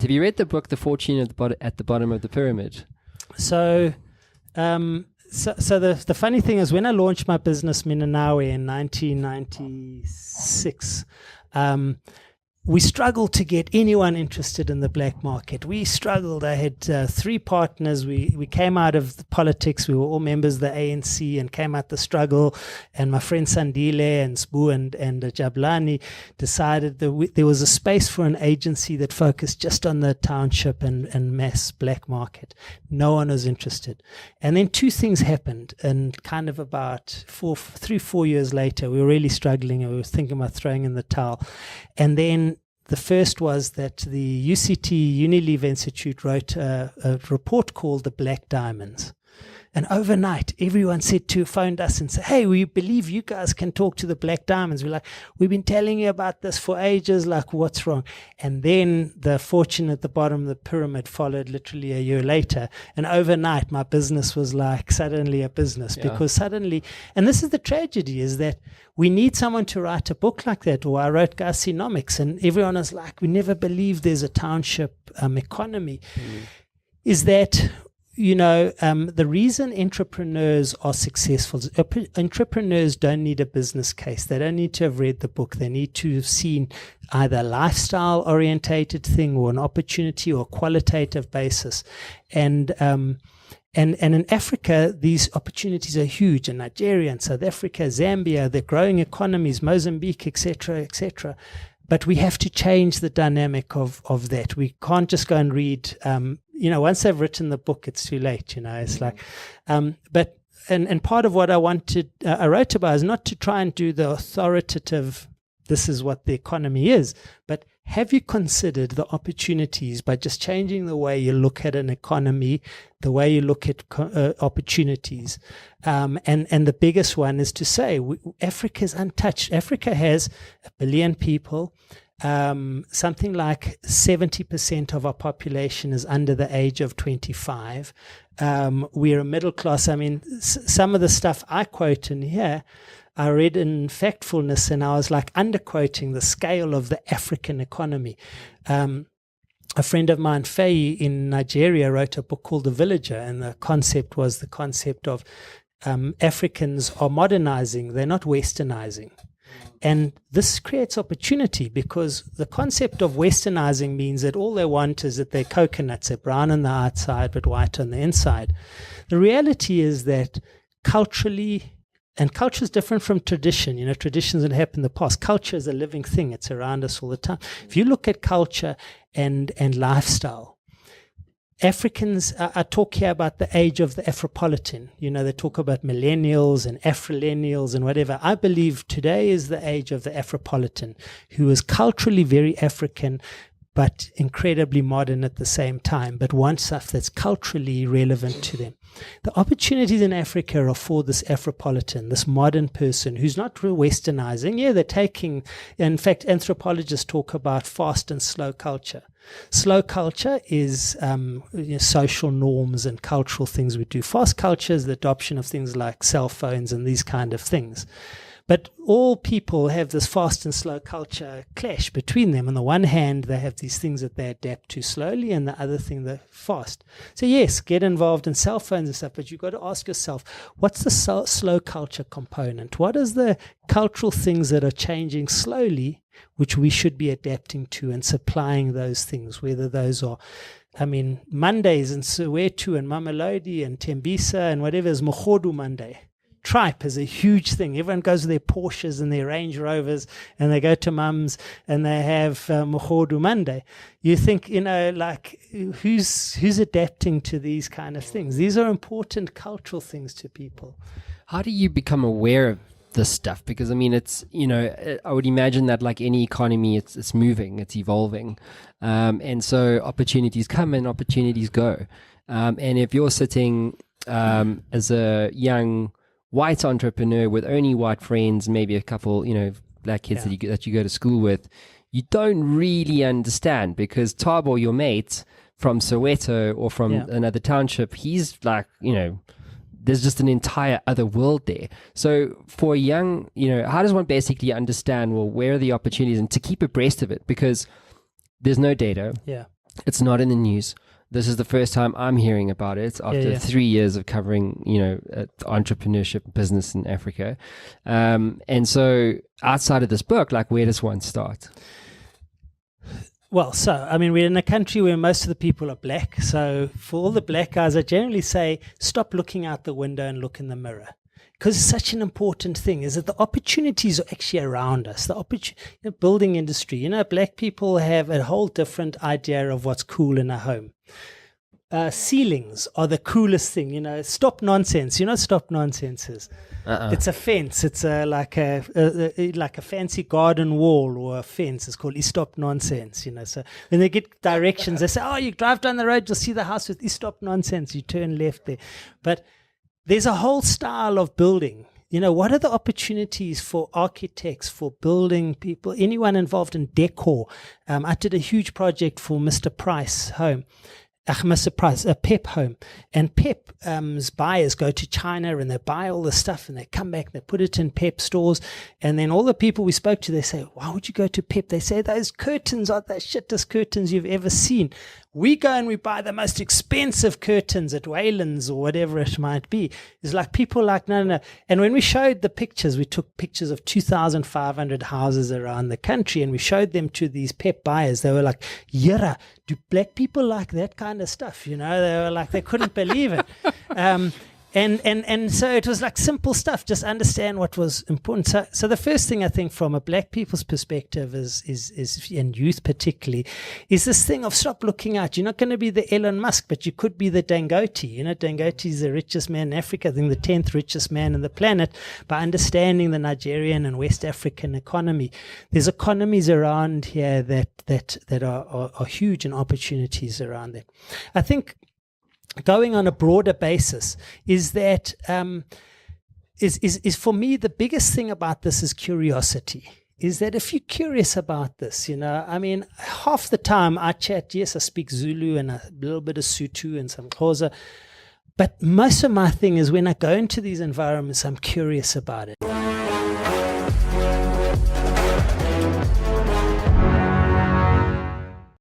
Have you read the book, The Fortune at the Bottom of the Pyramid? So the funny thing is, when I launched my business Minanawe in 1996, we struggled to get anyone interested in the black market. We struggled. I had 3 partners. We came out of the politics. We were all members of the ANC and came out the struggle. And my friend Sandile and Sbu and Jablani decided that there was a space for an agency that focused just on the township and mass black market. No one was interested. And then 2 things happened. And kind of about 3-4 years later, we were really struggling and we were thinking about throwing in the towel. And then the first was that the UCT Unilever Institute wrote a report called The Black Diamonds. And overnight, everyone phoned us and said, hey, we believe you guys can talk to the black diamonds. We're like, we've been telling you about this for ages, like, what's wrong? And then The Fortune at the Bottom of the Pyramid followed literally a year later. And overnight, my business was like suddenly a business, because suddenly, and this is the tragedy, is that we need someone to write a book like that. Or I wrote Kasinomics, and everyone is like, we never believed there's a township economy. Is that, the reason entrepreneurs are successful, entrepreneurs don't need a business case. They don't need to have read the book. They need to have seen either a lifestyle orientated thing or an opportunity or qualitative basis. And in Africa, these opportunities are huge. In Nigeria and South Africa, Zambia, they're growing economies, Mozambique, etc., etc. But we have to change the dynamic of that. We can't just go and read, once they've written the book, it's too late, it's like, but part of what I wrote about is not to try and do the authoritative, this is what the economy is, but have you considered the opportunities by just changing the way you look at an economy, the way you look at opportunities? And the biggest one is to say Africa is untouched. Africa has 1 billion people. Something like 70% of our population is under the age of 25. We're a middle class. I mean, some of the stuff I quote in here, I read in Factfulness, and I was like underquoting the scale of the African economy. A friend of mine, Faye, in Nigeria, wrote a book called The Villager, and the concept was the concept of Africans are modernizing, they're not westernizing. And this creates opportunity, because the concept of westernizing means that all they want is that they're coconuts, they're brown on the outside but white on the inside. The reality is that culturally, and culture is different from tradition. Traditions that happen in the past. Culture is a living thing. It's around us all the time. If you look at culture and lifestyle, Africans, I talk here about the age of the Afropolitan. They talk about millennials and Afrillennials and whatever. I believe today is the age of the Afropolitan, who is culturally very African, but incredibly modern at the same time, but wants stuff that's culturally relevant to them. The opportunities in Africa are for this Afropolitan, this modern person who's not westernizing. Yeah, they're taking, in fact, anthropologists talk about fast and slow culture. Slow culture is social norms and cultural things we do. Fast culture is the adoption of things like cell phones and these kind of things. But all people have this fast and slow culture clash between them. On the one hand, they have these things that they adapt to slowly, and the other thing, they're fast. So yes, get involved in cell phones and stuff, but you've got to ask yourself, what's the slow culture component? What is the cultural things that are changing slowly, which we should be adapting to and supplying those things, whether those are, Mondays in Soweto and Mamelodi and Tembisa and whatever is Mogodu Monday. Tripe is a huge thing. Everyone goes with their Porsches and their Range Rovers, and they go to Mum's and they have Mogodu Monday. You think, who's adapting to these kind of things? These are important cultural things to people. How do you become aware of this stuff? Because it's I would imagine that, like any economy, it's moving, it's evolving, and so opportunities come and opportunities go. And if you're sitting as a young white entrepreneur with only white friends, maybe a couple, black kids that you go to school with, you don't really understand, because Tabo, your mate from Soweto or from another township, he's like, there's just an entire other world there. So for a young, how does one basically understand, well, where are the opportunities and to keep abreast of it? Because there's no data. Yeah. It's not in the news. This is the first time I'm hearing about it after 3 years of covering, entrepreneurship business in Africa. And so outside of this book, like, where does one start? Well, we're in a country where most of the people are black. So for all the black guys, I generally say, stop looking out the window and look in the mirror. Because it's such an important thing, is that the opportunities are actually around us. The building industry, black people have a whole different idea of what's cool in a home. Ceilings are the coolest thing, stop nonsense. Stop nonsense is. It's a fence. It's like a fancy garden wall or a fence. It's called stop nonsense. So when they get directions, they say, "Oh, you drive down the road, you'll see the house with stop nonsense. You turn left there." But there's a whole style of building. What are the opportunities for architects, for building people, anyone involved in decor? I did a huge project for Mr. Price home. Mr. Price, a Pep home. And Pep's buyers go to China and they buy all the stuff and they come back and they put it in Pep stores. And then all the people we spoke to, they say, "Why would you go to Pep?" They say, "Those curtains are the shittest curtains you've ever seen." We go and we buy the most expensive curtains at Wayland's or whatever it might be. It's like people like, no. And when we showed the pictures, we took pictures of 2,500 houses around the country and we showed them to these Pep buyers. They were like, "Yera, do black people like that kind of stuff?" They were like, they couldn't believe it. And so it was like simple stuff, just understand what was important. So the first thing I think from a black people's perspective is and youth particularly, is this thing of stop looking out. You're not going to be the Elon Musk, but you could be the Dangote. Dangote is the richest man in Africa, I think the 10th richest man on the planet, by understanding the Nigerian and West African economy. There's economies around here that are huge and opportunities around them. I think going on a broader basis is that is for me the biggest thing about this is curiosity. Is that if you're curious about this, half the time I chat, yes, I speak Zulu and a little bit of Sotho and some Xhosa, but most of my thing is when I go into these environments, I'm curious about it.